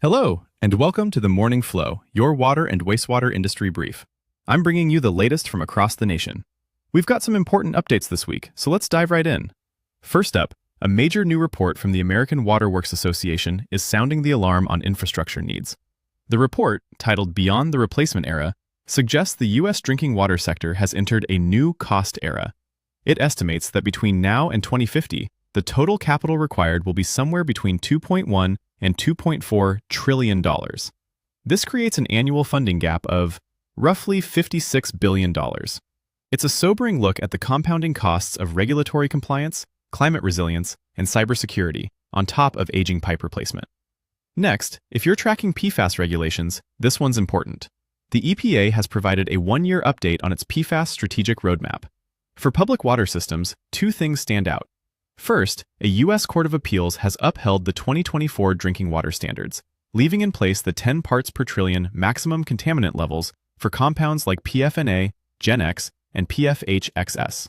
Hello, and welcome to the Morning Flow, your water and wastewater industry brief. I'm bringing you the latest from across the nation. We've got some important updates this week, so let's dive right in. First up, a major new report from the American Water Works Association is sounding the alarm on infrastructure needs. The report, titled Beyond the Replacement Era, suggests the U.S. drinking water sector has entered a new cost era. It estimates that between now and 2050, the total capital required will be somewhere between $2.1 and $2.4 trillion. This creates an annual funding gap of roughly $56 billion. It's a sobering look at the compounding costs of regulatory compliance, climate resilience, and cybersecurity, on top of aging pipe replacement. Next, if you're tracking PFAS regulations, this one's important. The EPA has provided a one-year update on its PFAS strategic roadmap. For public water systems, two things stand out. First, a U.S. Court of Appeals has upheld the 2024 drinking water standards, leaving in place the 10 parts per trillion maximum contaminant levels for compounds like PFNA, GenX, and PFHXS.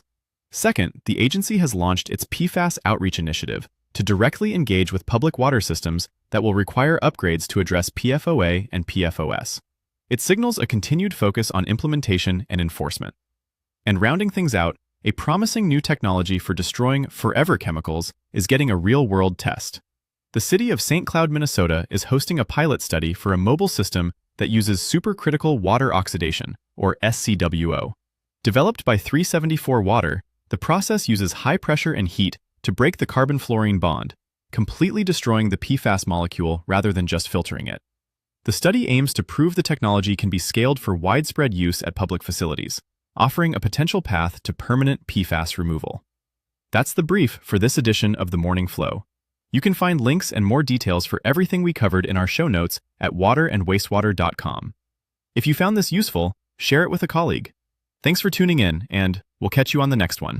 Second, the agency has launched its PFAS outreach initiative to directly engage with public water systems that will require upgrades to address PFOA and PFOS. It signals a continued focus on implementation and enforcement. And rounding things out, a promising new technology for destroying forever chemicals is getting a real-world test. The city of St. Cloud, Minnesota is hosting a pilot study for a mobile system that uses supercritical water oxidation, or SCWO. Developed by 374 Water, the process uses high pressure and heat to break the carbon-fluorine bond, completely destroying the PFAS molecule rather than just filtering it. The study aims to prove the technology can be scaled for widespread use at public facilities, offering a potential path to permanent PFAS removal. That's the brief for this edition of the Morning Flow. You can find links and more details for everything we covered in our show notes at waterandwastewater.com. If you found this useful, share it with a colleague. Thanks for tuning in, and we'll catch you on the next one.